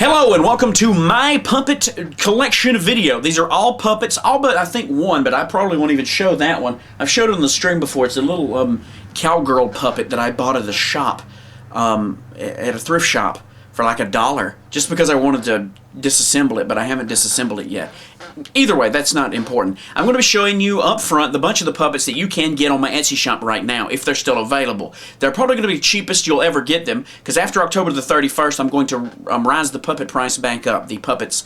Hello and welcome to my puppet collection video. These are all puppets, all but I think one, but I probably won't even show that one. I've showed it on the string before. It's a little cowgirl puppet that I bought at a shop, at a thrift shop for like $1, just because I wanted to disassemble it, but I haven't disassembled it yet. Either way, that's not important. I'm going to be showing you up front the bunch of the puppets that you can get on my Etsy shop right now, if they're still available. They're probably going to be the cheapest you'll ever get them, because after October the 31st, I'm going to rise the puppet price back up, the puppets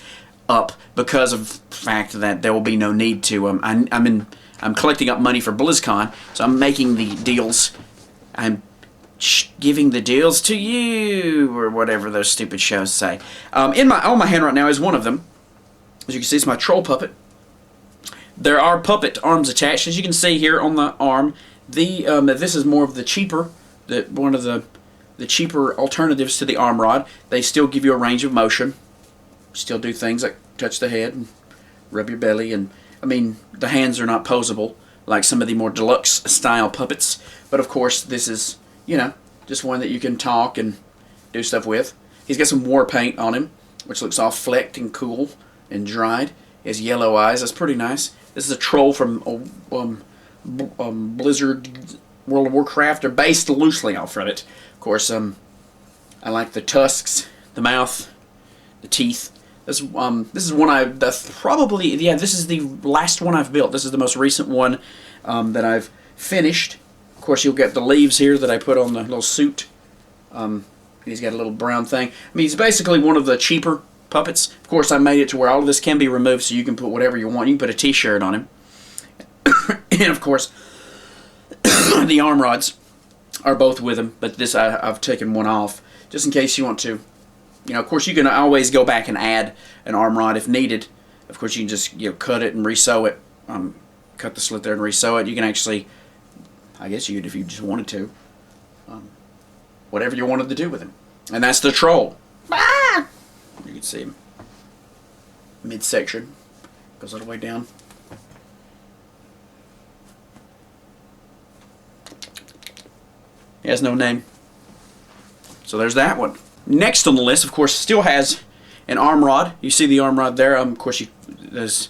up, because of the fact that there will be no need to. I'm collecting up money for BlizzCon, so I'm making the deals. I'm giving the deals to you, or whatever those stupid shows say. On my hand right now is one of them. As you can see, it's my troll puppet. There are puppet arms attached, as you can see here on the arm. This is more of the cheaper, one of the cheaper alternatives to the arm rod. They still give you a range of motion. Still do things like touch the head and rub your belly, and I mean the hands are not posable like some of the more deluxe style puppets. But of course, this is, you know, just one that you can talk and do stuff with. He's got some war paint on him, which looks all flecked and cool and dried. He has yellow eyes. That's pretty nice. This is a troll from Blizzard World of Warcraft. They're based loosely off of it. Of course, I like the tusks, the mouth, the teeth. This is one this is the last one I've built. This is the most recent one that I've finished. Of course, you'll get the leaves here that I put on the little suit. He's got a little brown thing. I mean, he's basically one of the cheaper puppets. Of course, I made it to where all of this can be removed, so you can put whatever you want. You can put a t-shirt on him. And of course, the arm rods are both with him, but this I've taken one off, just in case you want to. You know, of course, you can always go back and add an arm rod if needed. Of course, you can just, you know, cut it and resew it. Cut the slit there and resew it. You can actually, I guess you could if you just wanted to. Whatever you wanted to do with him. And that's the troll. Ah! You can see him. Midsection. Goes all the way down. He has no name. So there's that one. Next on the list, of course, still has an arm rod. You see the arm rod there. Of course, there's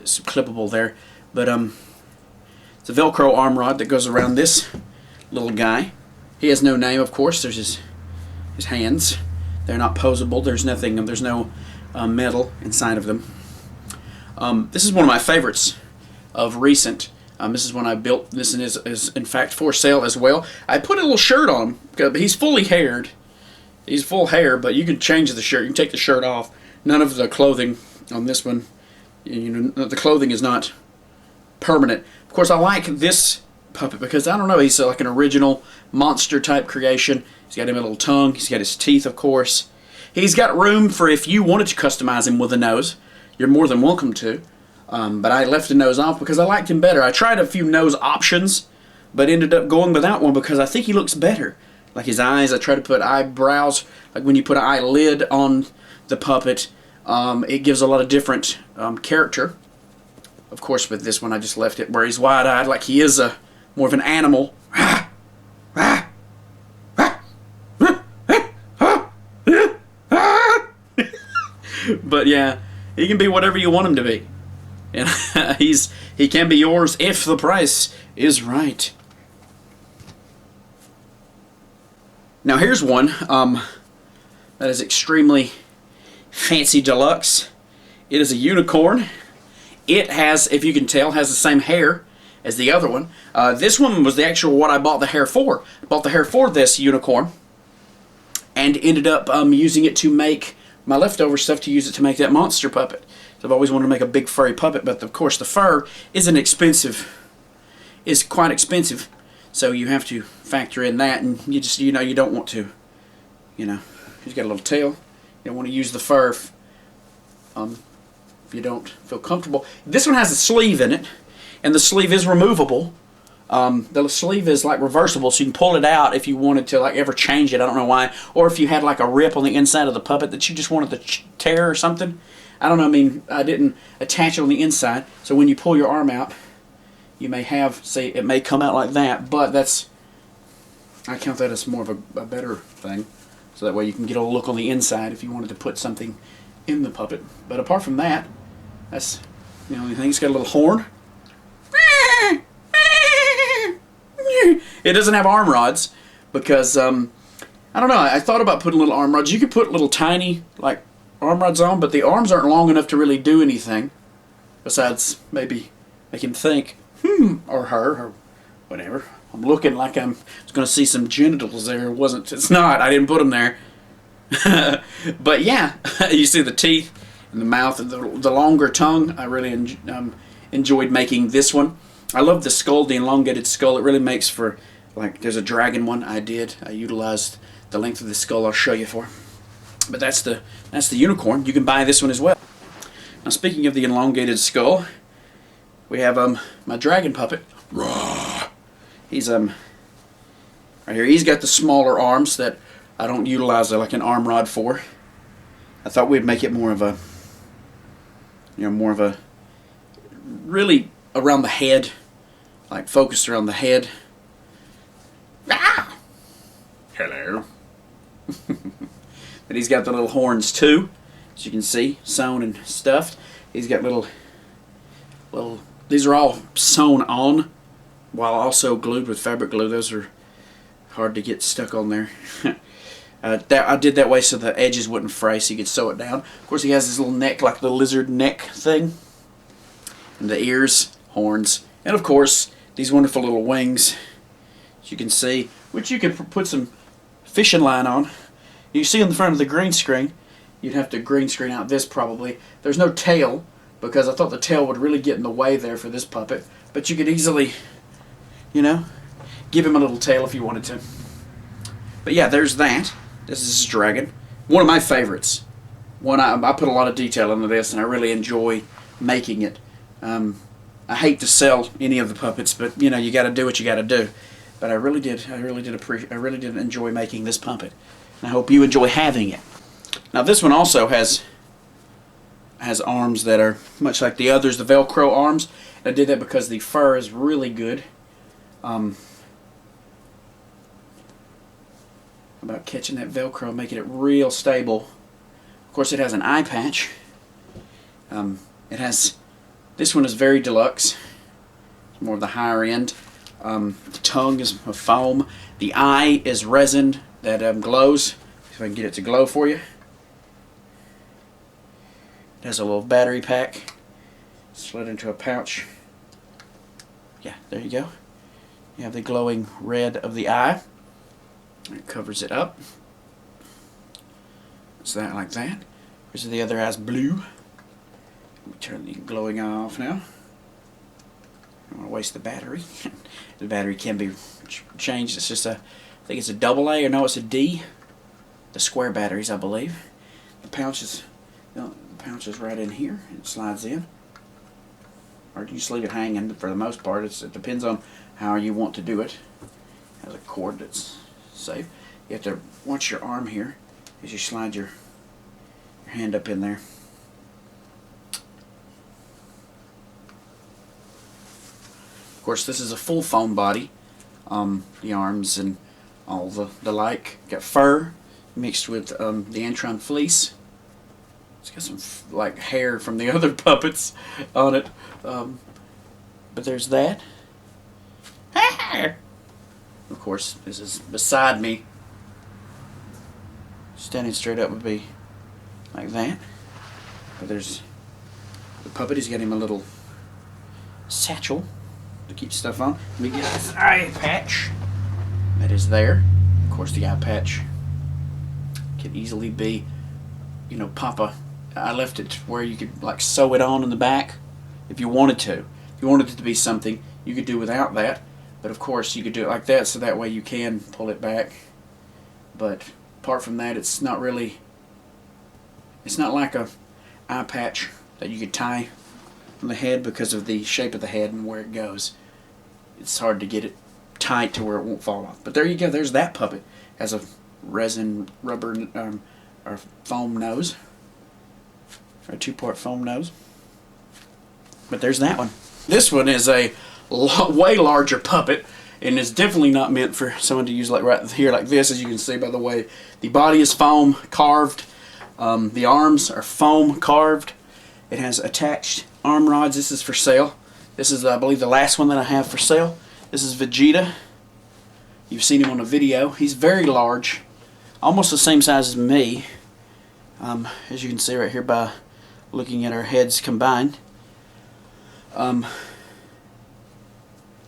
some clippable there. But it's a Velcro arm rod that goes around this little guy. He has no name, of course. There's his hands. They're not posable. There's nothing. There's no metal inside of them. This is one of my favorites of recent. This is one I built. This is in fact for sale as well. I put a little shirt on him, but he's fully haired. He's full hair, but you can change the shirt. You can take the shirt off. None of the clothing on this one, you know, the clothing is not permanent. Of course, I like this puppet because, I don't know, he's like an original monster type creation. He's got him a little tongue. He's got his teeth, of course. He's got room for, if you wanted to customize him with a nose, you're more than welcome to. But I left the nose off because I liked him better. I tried a few nose options, but ended up going with that one because I think he looks better. Like his eyes, I try to put eyebrows, like when you put an eyelid on the puppet, it gives a lot of different character. Of course, with this one, I just left it where he's wide-eyed, like he is more of an animal. But yeah, he can be whatever you want him to be. And he can be yours if the price is right. Now here's one that is extremely fancy deluxe. It is a unicorn. It has, if you can tell, has the same hair as the other one. This one was the actual what I bought the hair for. I bought the hair for this unicorn and ended up using it to make my leftover stuff, to use it to make that monster puppet. So I've always wanted to make a big furry puppet, but of course the fur is quite expensive. So you have to factor in that, and you know, you don't want to, you know, he's got a little tail. You don't want to use the fur if you don't feel comfortable. This one has a sleeve in it, and the sleeve is removable. The sleeve is like reversible, so you can pull it out if you wanted to, like, ever change it. I don't know why. Or if you had like a rip on the inside of the puppet that you just wanted to tear or something. I don't know. I mean, I didn't attach it on the inside, so when you pull your arm out, you may have, say, it may come out like that, but I count that as more of a better thing. So that way you can get a look on the inside if you wanted to put something in the puppet. But apart from that, that's the only thing. It's got a little horn. It doesn't have arm rods because, I don't know, I thought about putting little arm rods. You could put little tiny, like, arm rods on, but the arms aren't long enough to really do anything. Besides, maybe make him think, or her, or whatever. I'm looking like I was going to see some genitals there. It's not. I didn't put them there. But yeah, you see the teeth and the mouth and the longer tongue. I really enjoyed making this one. I love the skull, the elongated skull. It really makes for, like, there's a dragon one I did. I utilized the length of the skull I'll show you for. But that's the unicorn. You can buy this one as well. Now, speaking of the elongated skull, we have my dragon puppet. He's right here. He's got the smaller arms that I don't utilize like an arm rod for. I thought we'd make it more of a, really around the head, like focused around the head. Hello. But he's got the little horns too, as you can see, sewn and stuffed. He's got little, these are all sewn on, while also glued with fabric glue. Those are hard to get stuck on there. I did that way so the edges wouldn't fray, so you could sew it down. Of course, he has this little neck, like the lizard neck thing, and the ears, horns, and of course, these wonderful little wings, as you can see, which you could put some fishing line on. You see in the front of the green screen, you'd have to green screen out this probably. There's no tail, because I thought the tail would really get in the way there for this puppet, but you could easily, give him a little tail if you wanted to. But yeah, there's that. This is his dragon. One of my favorites. One I put a lot of detail into this, and I really enjoy making it. I hate to sell any of the puppets, but you got to do what you got to do. But I really did enjoy making this puppet. And I hope you enjoy having it. Now this one also has arms that are much like the others, the Velcro arms. And I did that because the fur is really good. About catching that Velcro, making it real stable. Of course, it has an eye patch. This one is very deluxe. It's more of the higher end. The tongue is of foam. The eye is resin that glows. If I can get it to glow for you. It has a little battery pack. Slid into a pouch. Yeah, there you go. You have the glowing red of the eye. It covers it up. It's that like that. Here's the other eye's blue. Let me turn the glowing eye off now. I don't want to waste the battery. The battery can be changed. It's just I think it's a double A, or no, it's a D. The square batteries, I believe. The pouch is right in here. It slides in. Or you just leave it hanging. For the most part, it depends on how you want to do it. It has a cord that's safe. You have to watch your arm here as you slide your hand up in there. Of course, this is a full foam body. The arms and all the like. Got fur mixed with the Antron fleece. It's got some like hair from the other puppets on it. But there's that. Of course, this is beside me. Standing straight up would be like that. But there's the puppet. He's got him a little satchel to keep stuff on. Let me get this eye patch that is there. Of course, the eye patch can easily be, I left it where you could like sew it on in the back if you wanted to. If you wanted it to be something, you could do without that. But of course, you could do it like that, so that way you can pull it back. But apart from that, it's not like a eye patch that you could tie on the head because of the shape of the head and where it goes. It's hard to get it tight to where it won't fall off. But there you go. There's that puppet. Has a resin rubber or foam nose, or a two-part foam nose. But there's that one. This one is a way larger puppet. And it's definitely not meant for someone to use like right here like this, as you can see by the way the body is foam carved. The arms are foam carved. It has attached arm rods. This is for sale. This is, I believe, the last one that I have for sale. This is Vegeta. You've seen him on a video. He's very large, almost the same size as me, as you can see right here by looking at our heads combined.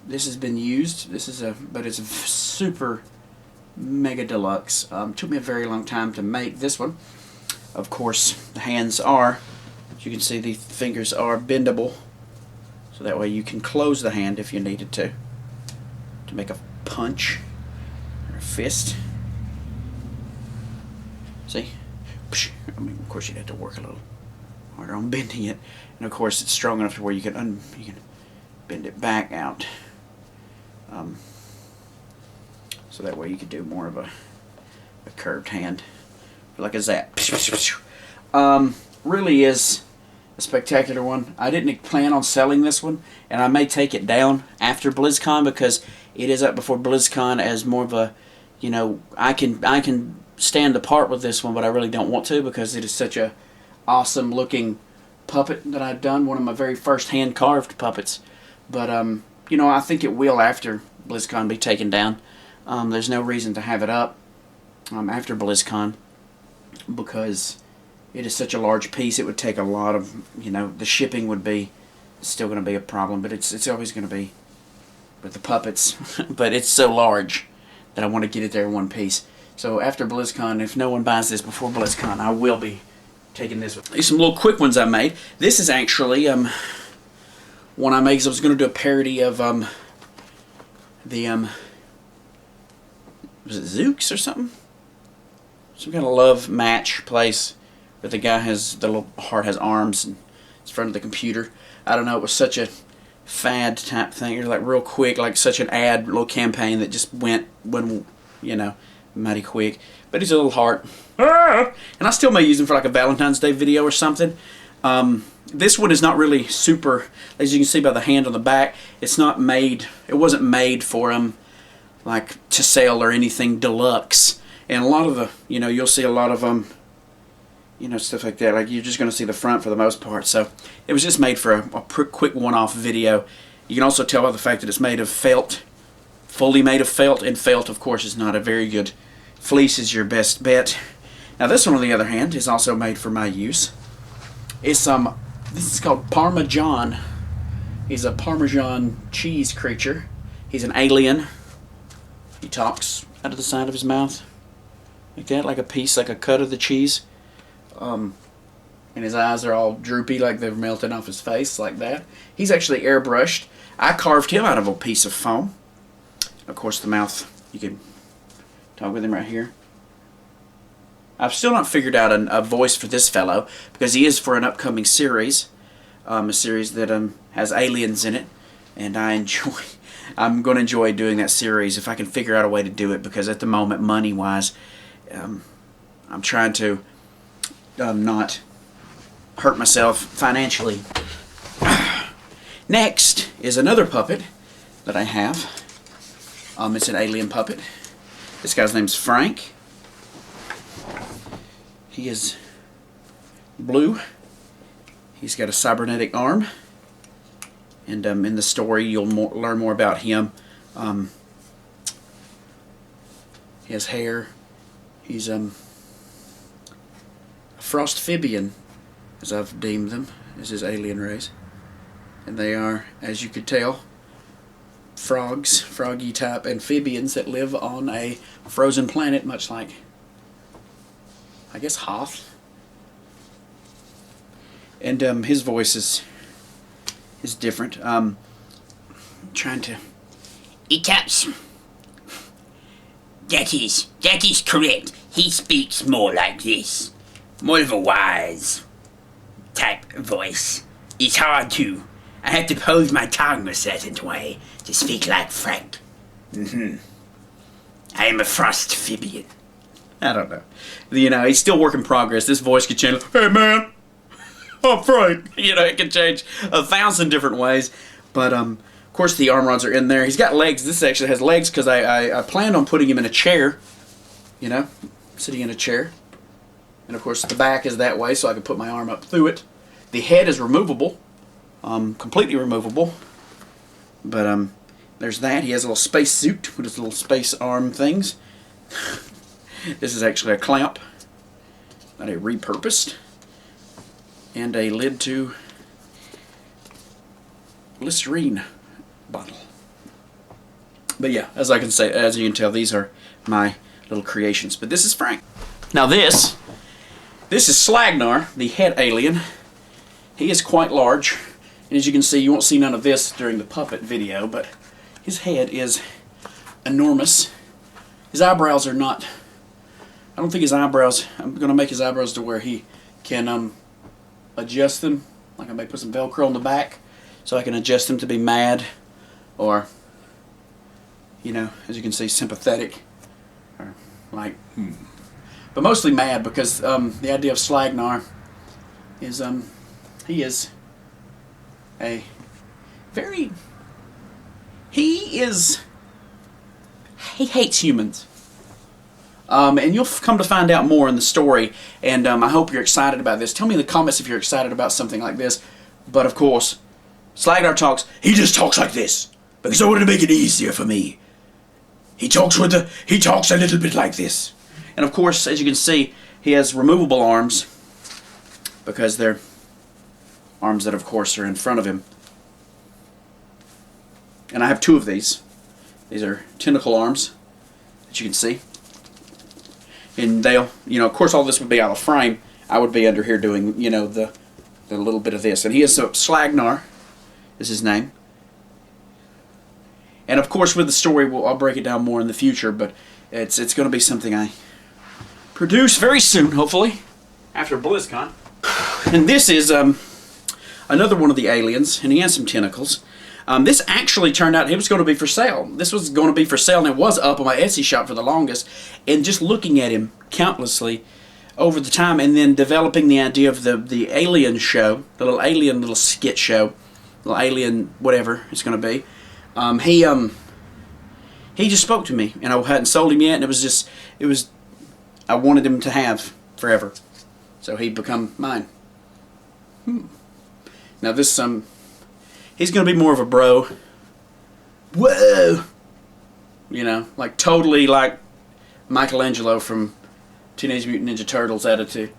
This has been used. This is but it's a super mega deluxe. Took me a very long time to make this one. Of course, the hands are, as you can see, the fingers are bendable, so that way you can close the hand if you needed to make a punch or a fist. See? I mean, of course, you'd have to work a little harder on bending it, and of course, it's strong enough to where you can bend it back out, so that way you could do more of a curved hand, like a zap. Really is a spectacular one. I didn't plan on selling this one, and I may take it down after BlizzCon because it is up before BlizzCon as more of a, you know, I can stand apart with this one, but I really don't want to because it is such a awesome looking puppet that I've done. One of my very first hand carved puppets. But you know, I think it will after BlizzCon be taken down. There's no reason to have it up after BlizzCon because it is such a large piece. It would take a lot of, you know, the shipping would be still going to be a problem, but it's always going to be with the puppets. But it's so large that I want to get it there in one piece. So after BlizzCon, if no one buys this before BlizzCon, I will be taking this. These some little quick ones I made. This is actually one I made because I was going to do a parody of was it Zooks or something? Some kind of love match place where the guy has, the little heart has arms and it's in front of the computer. I don't know, it was such a fad type thing. It was like real quick, like such an ad, little campaign that just went, you know, mighty quick. But he's a little heart. And I still may use him for like a Valentine's Day video or something. This one is not really super, as you can see by the hand on the back, it's not made, it wasn't made for like to sell or anything deluxe. And a lot of the, you know, you'll see a lot of you know, stuff like that. Like you're just going to see the front for the most part. So it was just made for a quick one-off video. You can also tell by the fact that it's made of felt, fully made of felt, and felt, of course, is not a very good. Fleece is your best bet. Now this one, on the other hand, is also made for my use. It's this is called Parmesan. He's a Parmesan cheese creature. He's an alien. He talks out of the side of his mouth like that, like a piece, like a cut of the cheese. And his eyes are all droopy, like they're melting off his face, like that. He's actually airbrushed. I carved him out of a piece of foam. Of course, the mouth, you can talk with him right here. I've still not figured out a voice for this fellow because he is for an upcoming series, a series that has aliens in it, and I'm going to enjoy doing that series if I can figure out a way to do it, because at the moment, money-wise, I'm trying to not hurt myself financially. Next is another puppet that I have. It's an alien puppet. This guy's name's Frank. He is blue. He's got a cybernetic arm. And in the story, you'll learn more about him. He has hair. He's a Frostphibian, as I've deemed them, as his alien race. And they are, as you could tell, frogs, froggy type amphibians that live on a frozen planet, much like, I guess, Hoth. And his voice is different. Trying to... Itaps. That is correct. He speaks more like this. More of a wise type voice. It's hard to... I have to pose my tongue a certain way to speak like Frank. I am a Frostphibian. I don't know. You know, he's still work in progress. This voice could change. Hey, man, I'm Frank. You know, it can change 1,000 different ways. But, of course, the arm rods are in there. He's got legs. This actually has legs because I planned on putting him in a chair. You know, sitting in a chair. And of course, the back is that way, so I can put my arm up through it. The head is removable, completely removable. But there's that. He has a little space suit with his little space arm things. This is actually a clamp that I repurposed, and a lid to Listerine bottle. But yeah, as you can tell, these are my little creations. But this is Frank. Now this is Slagnar, the head alien. He is quite large, and as you can see, you won't see none of this during the puppet video, but his head is enormous. His eyebrows are not, I don't think his eyebrows, I'm going to make his eyebrows to where he can adjust them. Like I may put some Velcro on the back so I can adjust them to be mad or, you know, as you can see, sympathetic. Or like, But mostly mad because the idea of Slagnar is he is a very, he hates humans. And you'll come to find out more in the story, and I hope you're excited about this. Tell me in the comments if you're excited about something like this. But of course, Slagnar talks, he just talks like this, because I wanted to make it easier for me. He talks a little bit like this. And of course, as you can see, he has removable arms, because they're arms that of course are in front of him. And I have two of these. These are tentacle arms that you can see. And they'll, you know, of course all this would be out of frame. I would be under here doing, you know, the little bit of this. And he is Slagnar is his name. And of course with the story, I'll break it down more in the future, but it's going to be something I produce very soon, hopefully, after BlizzCon. And this is another one of the aliens, and he has some tentacles. This actually turned out, it was going to be for sale. This was going to be for sale, and it was up on my Etsy shop for the longest. And just looking at him countlessly over the time, and then developing the idea of the alien show, the little alien little skit show, little alien whatever it's going to be. He just spoke to me, and I hadn't sold him yet, and I wanted him to have forever. So he'd become mine. Now this, he's going to be more of a bro. Whoa! You know, like totally like Michelangelo from Teenage Mutant Ninja Turtles attitude.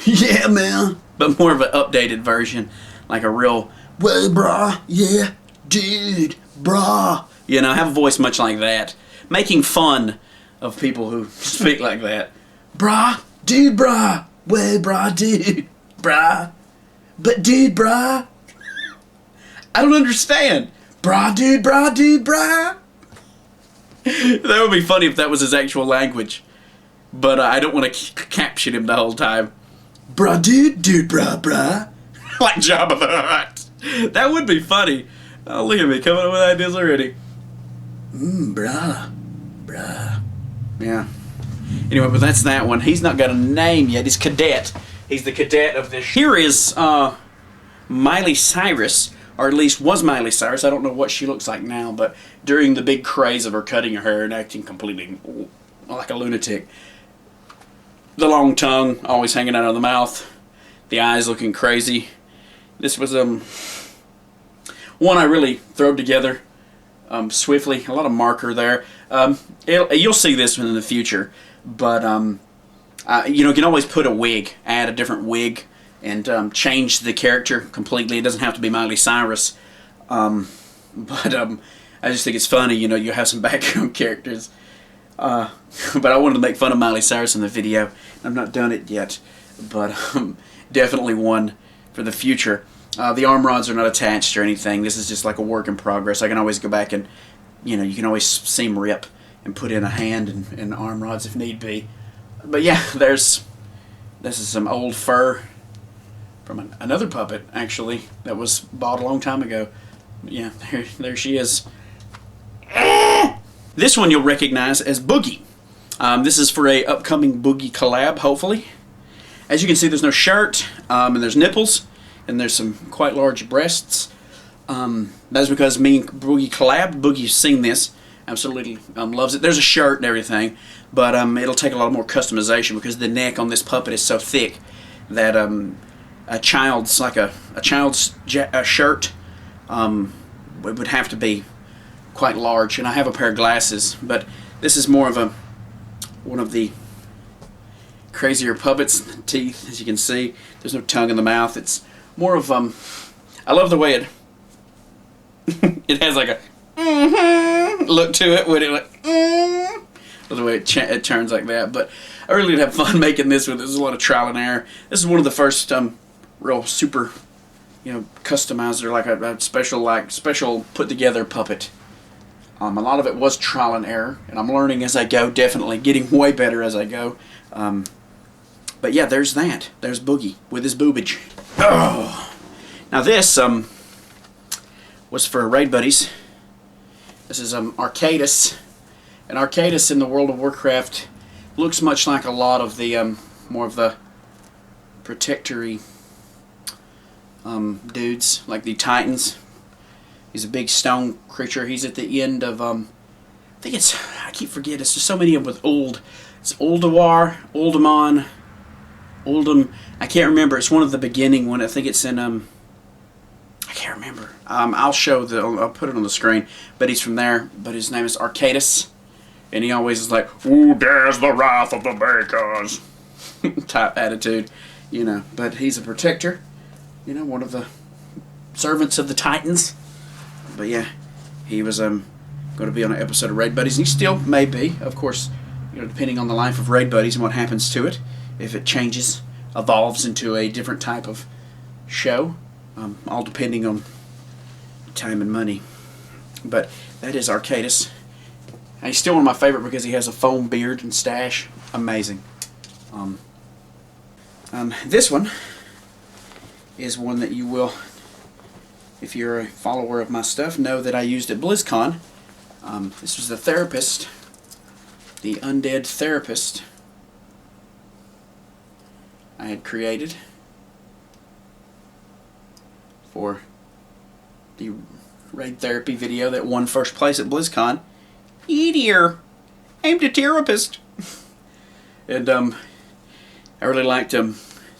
Yeah, man! But more of an updated version. Like a real, whoa, brah, yeah, dude, brah. You know, have a voice much like that. Making fun of people who speak like that. Brah, dude, brah, whoa, brah, dude, brah. But dude, brah. I don't understand. Brah, dude, brah, dude, brah. That would be funny if that was his actual language. But I don't want to caption him the whole time. Brah, dude, brah, brah. Like Jabba the Hutt. That would be funny. Oh, look at me coming up with ideas already. Brah. Yeah. Anyway, but that's that one. He's not got a name yet. He's Cadet. He's the cadet of this. Here is Miley Cyrus. Or at least was Miley Cyrus. I don't know what she looks like now, but during the big craze of her cutting her hair and acting completely like a lunatic. The long tongue, always hanging out of the mouth. The eyes looking crazy. This was one I really threw together swiftly. A lot of marker there. You'll see this one in the future, but you know, you can always put a wig, add a different wig, and change the character completely. It doesn't have to be Miley Cyrus. But I just think it's funny, you know, you have some background characters. But I wanted to make fun of Miley Cyrus in the video. I've not done it yet, but definitely one for the future. The arm rods are not attached or anything. This is just like a work in progress. I can always go back and, you know, you can always seam rip and put in a hand and arm rods if need be. But yeah, this is some old fur from another puppet, actually, that was bought a long time ago. Yeah, there she is. This one you'll recognize as Boogie. This is for a upcoming Boogie collab, hopefully. As you can see, there's no shirt, and there's nipples, and there's some quite large breasts. That's because me and Boogie collabed. Boogie's seen this, absolutely loves it. There's a shirt and everything, but it'll take a lot more customization because the neck on this puppet is so thick that a child's shirt it would have to be quite large. And I have a pair of glasses, but this is more of one of the crazier puppets. Teeth, as you can see, there's no tongue in the mouth. It's more of I love the way it it has like a look to it when it like the way it turns like that. But I really did have fun making this with. This is a lot of trial and error. This is one of the first real super customizer, like a special put together puppet. A lot of it was trial and error, and I'm learning as I go. Definitely getting way better as I go. But yeah, there's that. There's Boogie with his boobage. Oh. Now this was for Raid Buddies. This is Arcadus, and Arcadus in the World of Warcraft looks much like a lot of the more of the protectory dudes, like the Titans. He's a big stone creature. He's at the end of I keep forgetting. It's just so many of them with It's Ulduar, Uldamon, Uldum. I can't remember. It's one of the beginning one. I think it's in I can't remember. I'll put it on the screen. But he's from there. But his name is Arcadus, and he always is like, "Who dares the wrath of the Makers?" type attitude, But he's a protector, one of the servants of the Titans. But yeah, he was going to be on an episode of Raid Buddies, and he still may be, of course, depending on the life of Raid Buddies and what happens to it, if it changes, evolves into a different type of show, all depending on time and money. But that is Arcadus. And he's still one of my favorite because he has a foam beard and stash. Amazing. This one is one that you will, if you're a follower of my stuff, know that I used at BlizzCon. This was the therapist, the undead therapist I had created for the Raid Therapy video that won first place at BlizzCon. Eatier! I'm the therapist! And I really liked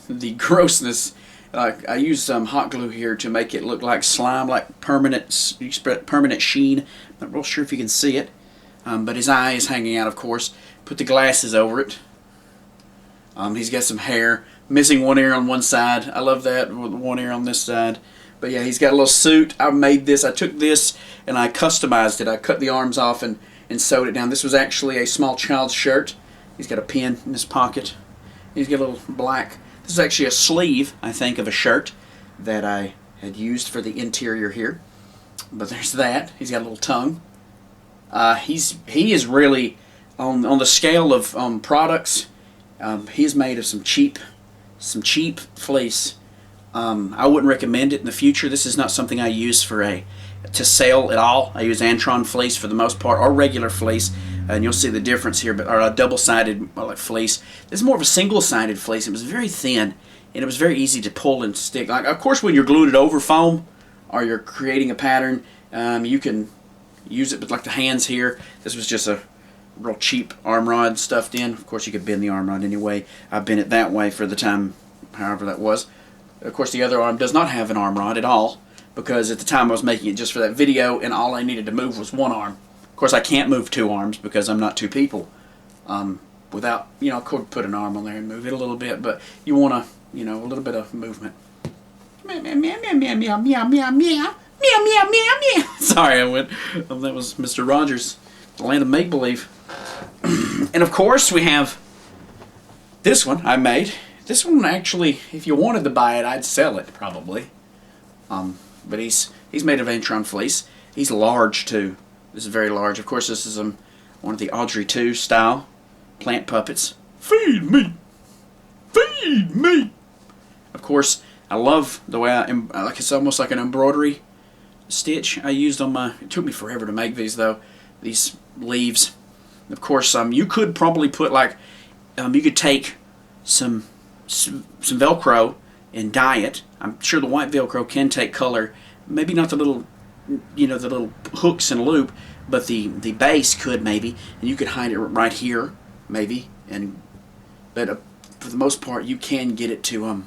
the grossness. I used some hot glue here to make it look like slime, like permanent sheen. Not real sure if you can see it, but his eye is hanging out, of course. Put the glasses over it. He's got some hair, missing one ear on one side. I love that, with one ear on this side. But yeah, he's got a little suit. I made this. I took this and I customized it. I cut the arms off and sewed it down. This was actually a small child's shirt. He's got a pen in his pocket. He's got a little black. This is actually a sleeve, I think, of a shirt that I had used for the interior here. But there's that. He's got a little tongue. He is really on the scale of products. He is made of some cheap fleece. I wouldn't recommend it in the future. This is not something I use to sell at all. I use Antron fleece for the most part, or regular fleece, and you'll see the difference here. But or a double-sided like fleece. This is more of a single-sided fleece. It was very thin, and it was very easy to pull and stick. Like, of course, when you're glued it over foam, or you're creating a pattern, you can use it. But like the hands here, this was just a real cheap arm rod stuffed in. Of course, you could bend the arm rod anyway. I bent it that way for the time, however that was. Of course, the other arm does not have an arm rod at all, because at the time I was making it just for that video, and all I needed to move was one arm. Of course, I can't move two arms because I'm not two people. Without, I could put an arm on there and move it a little bit, but you want a little bit of movement. Meow, meow, meow, meow, meow, meow, meow, meow, meow, meow, meow, meow. Sorry, that was Mr. Rogers, the land of make-believe. And of course, we have this one I made. This one, actually, if you wanted to buy it, I'd sell it, probably. But he's made of Antron fleece. He's large, too. This is very large. Of course, this is one of the Audrey 2 style plant puppets. Feed me! Feed me! Of course, I love the way it's almost like an embroidery stitch I used on my... It took me forever to make these, though. These leaves. Of course, you could probably put, you could take some Velcro and dye it. I'm sure the white Velcro can take color, maybe not the little, the little hooks and loop, but the base could maybe, and you could hide it right here, maybe, but for the most part, you can get it to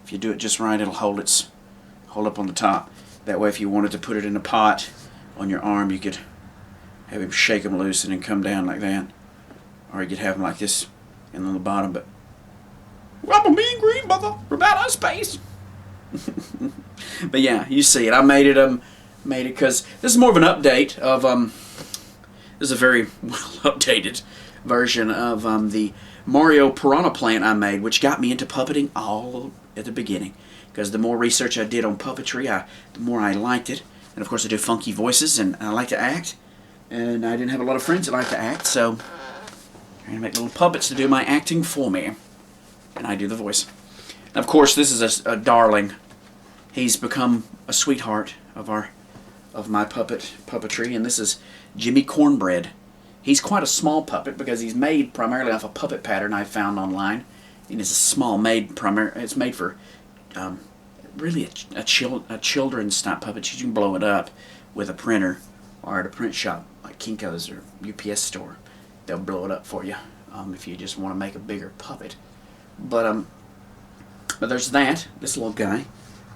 if you do it just right, it'll hold up on the top. That way, if you wanted to put it in a pot on your arm, you could have him shake them loose and then come down like that, or you could have him like this and on the bottom. But I'm a mean green mother from outer space. But yeah, you see it. I made it because this is more of an update of this is a very well updated version of the Mario Piranha Plant I made, which got me into puppeting all at the beginning. Because the more research I did on puppetry, the more I liked it. And of course I do funky voices and I like to act. And I didn't have a lot of friends that like to act, so I'm going to make little puppets to do my acting for me. And I do the voice. And of course this is a darling. He's become a sweetheart of my puppetry, and this is Jimmy Cornbread. He's quite a small puppet because he's made primarily off a puppet pattern I found online, and it's a small it's made for really a children's type puppet. You can blow it up with a printer or at a print shop like Kinko's or UPS store. They'll blow it up for you if you just want to make a bigger puppet. But there's this little guy.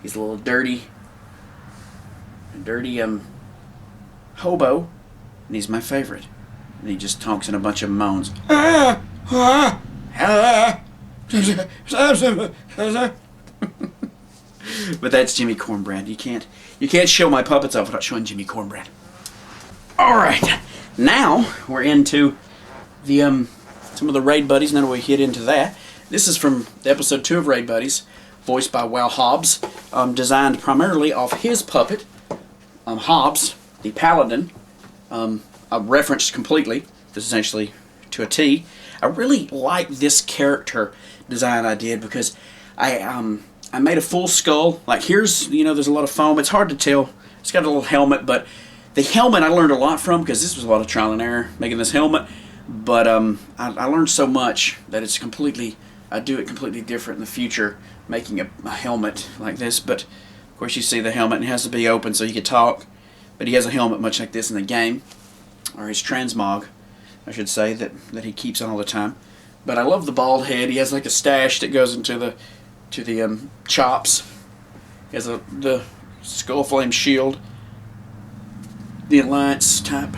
He's a little dirty hobo, and he's my favorite. And he just talks in a bunch of moans. But that's Jimmy Cornbread. You can't show my puppets off without showing Jimmy Cornbread. All right, now we're into the some of the Raid Buddies. Now that we hit into that, this is from episode 2 of Raid Buddies, voiced by Wal Hobbs, designed primarily off his puppet, Hobbs, the Paladin. I referenced completely. This is actually to a T. I really like this character design I did because I made a full skull. Like here's, there's a lot of foam. It's hard to tell. It's got a little helmet, but the helmet I learned a lot from because this was a lot of trial and error making this helmet. But I learned so much that I do it completely different in the future, making a helmet like this. But of course you see the helmet, and it has to be open so he can talk. But he has a helmet much like this in the game, or his transmog, I should say, that he keeps on all the time. But I love the bald head. He has like a stash that goes into the chops. He has the Skull Flame shield, the Alliance type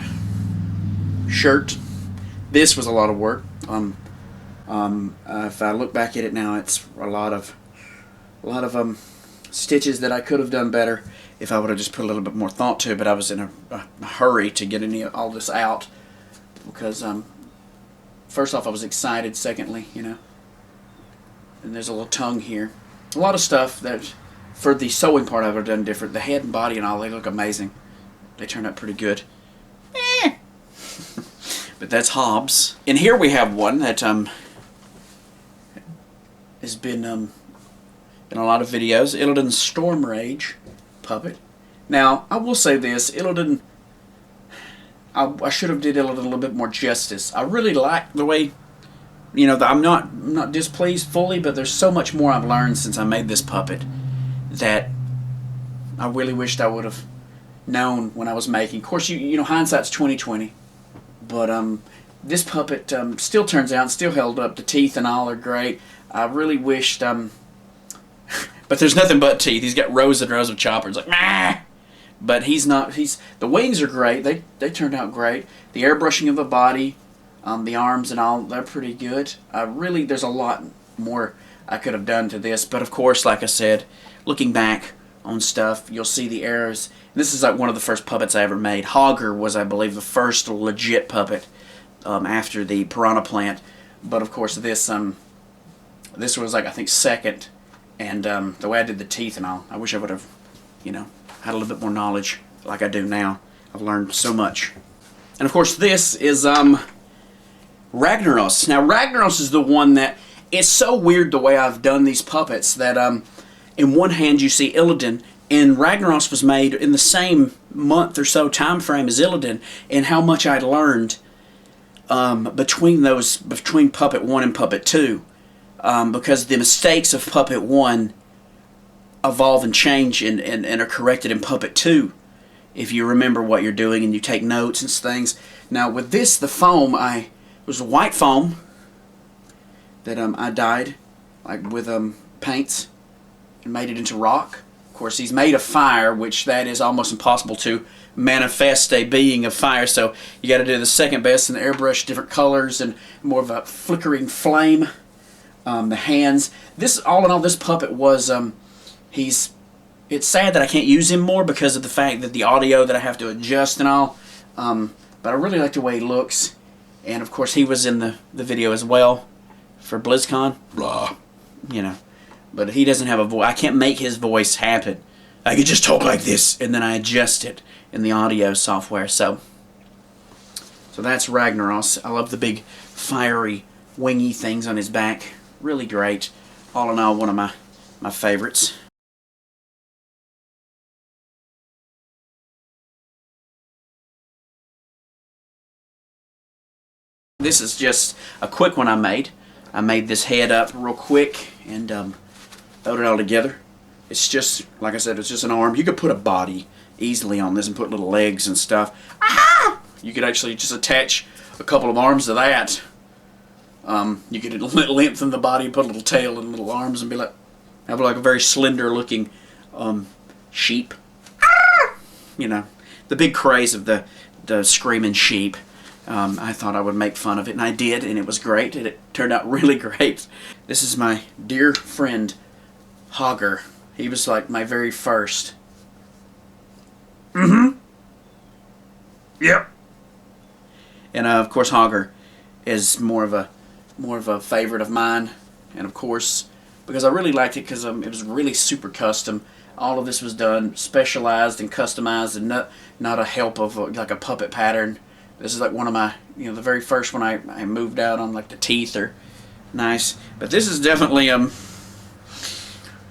shirt. This was a lot of work. If I look back at it now, it's a lot of stitches that I could have done better if I would have just put a little bit more thought to it. But I was in a hurry to get all this out because first off I was excited. Secondly, and there's a little tongue here. A lot of stuff that for the sewing part I would have done different. The head and body and all, they look amazing. They turned out pretty good. But that's Hobbs. And here we have one that has been in a lot of videos. Illidan's Storm Rage puppet. Now, I will say this, Illidan, I should have did Illidan a little bit more justice. I really like the way, I'm not displeased fully, but there's so much more I've learned since I made this puppet that I really wished I would have known when I was making. Of course, hindsight's 20/20. But this puppet still turns out, still held up. The teeth and all are great. I really wished, but there's nothing but teeth. He's got rows and rows of choppers, like, nah! But he's not, the wings are great. They turned out great. The airbrushing of the body, the arms and all, they're pretty good. There's a lot more I could have done to this. But of course, like I said, looking back on stuff, you'll see the errors. This is like one of the first puppets I ever made. Hogger was, I believe, the first legit puppet after the Piranha Plant. But of course, this was like, I think, second. And the way I did the teeth and all, I wish I would have, had a little bit more knowledge like I do now. I've learned so much. And of course, this is Ragnaros. Now, Ragnaros is the one that, it's so weird the way I've done these puppets that in one hand you see Illidan, and Ragnaros was made in the same month or so time frame as Illidan, and how much I'd learned between Puppet 1 and Puppet 2. Because the mistakes of Puppet 1 evolve and change and are corrected in Puppet 2 if you remember what you're doing and you take notes and things. Now with this, the foam, it was a white foam that I dyed like with paints and made it into rock. Of course, he's made of fire, which that is almost impossible to manifest a being of fire, so you got to do the second best and airbrush different colors and more of a flickering flame. The hands. This, all in all, this puppet was it's sad that I can't use him more because of the fact that the audio that I have to adjust and all. But I really like the way he looks, and of course he was in the video as well for BlizzCon. Blah, you know. But he doesn't have a voice. I can't make his voice happen. I could just talk like this, and then I adjust it in the audio software. So that's Ragnaros. I love the big fiery wingy things on his back. Really great. All in all, one of my favorites. This is just a quick one I made. I made this head up real quick and throw it all together. It's just, like I said, it's just an arm. You could put a body easily on this and put little legs and stuff. Ah! You could actually just attach a couple of arms to that. You could lengthen the body, put a little tail and little arms, and be like, have like a very slender looking sheep. Ah! You know, the big craze of the screaming sheep. I thought I would make fun of it, and I did, and it was great, and it turned out really great. This is my dear friend, Hogger. He was like my very first. Mm-hmm. Yep. And of course, Hogger is more of a favorite of mine, and of course, because I really liked it because it was really super custom. All of this was done specialized and customized, and not a help of like a puppet pattern. This is like one of my, the very first one I moved out on, like the teeth are nice. But this is definitely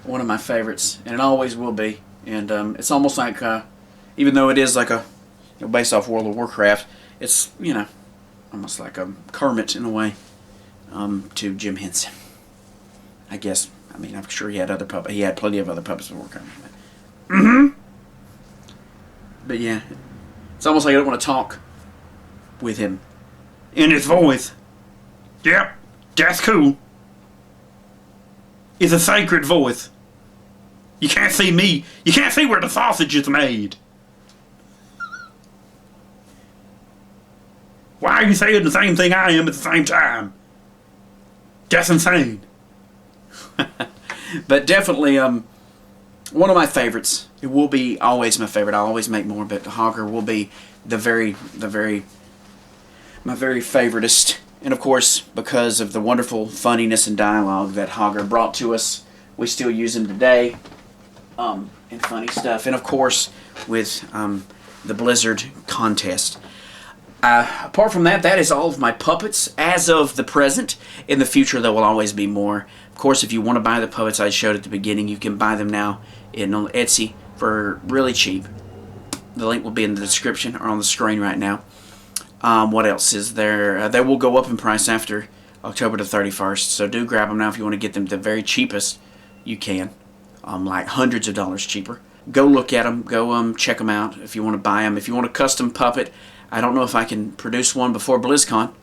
one of my favorites, and it always will be. And it's almost like, even though it is like based off World of Warcraft, it's, almost like a Kermit in a way to Jim Henson. I guess. I mean, I'm sure he had other puppets. He had plenty of other puppets before Kermit. Mm-hmm. But yeah, it's almost like I don't want to talk with him in his voice. Yep, that's cool. It's a sacred voice. You can't see me. You can't see where the sausage is made. Why are you saying the same thing I am at the same time? That's insane. But definitely one of my favorites. It will be always my favorite. I'll always make more, but Hogger will be my very favoritist. And of course, because of the wonderful funniness and dialogue that Hogger brought to us, we still use him today, and funny stuff. And of course, with the Blizzard contest. Apart from that, that is all of my puppets as of the present. In the future, there will always be more. Of course, if you want to buy the puppets I showed at the beginning, you can buy them now on Etsy for really cheap. The link will be in the description or on the screen right now. What else is there? They will go up in price after October the 31st, so do grab them now if you want to get them the very cheapest you can, like hundreds of dollars cheaper. Go look at them, go check them out if you want to buy them. If you want a custom puppet, I don't know if I can produce one before BlizzCon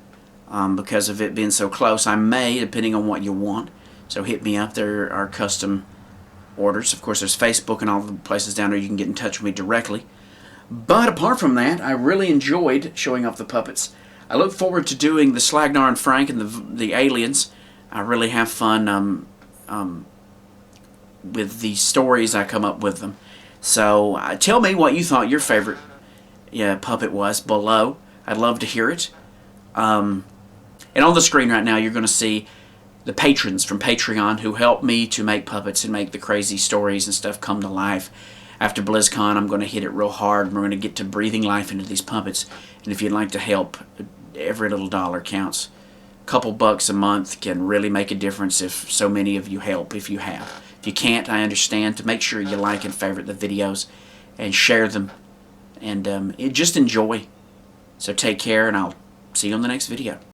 because of it being so close. I may, depending on what you want, so hit me up. There are custom orders. Of course, there's Facebook and all the places down there you can get in touch with me directly. But apart from that, I really enjoyed showing off the puppets. I look forward to doing the Slagnar and Frank and the aliens. I really have fun with the stories I come up with them. So tell me what you thought your favorite puppet was below. I'd love to hear it. And on the screen right now, you're going to see the patrons from Patreon who help me to make puppets and make the crazy stories and stuff come to life. After BlizzCon, I'm going to hit it real hard, and we're going to get to breathing life into these puppets. And if you'd like to help, every little dollar counts. A couple bucks a month can really make a difference if so many of you help, if you have. If you can't, I understand. To make sure you like and favorite the videos and share them. And just enjoy. So take care, and I'll see you on the next video.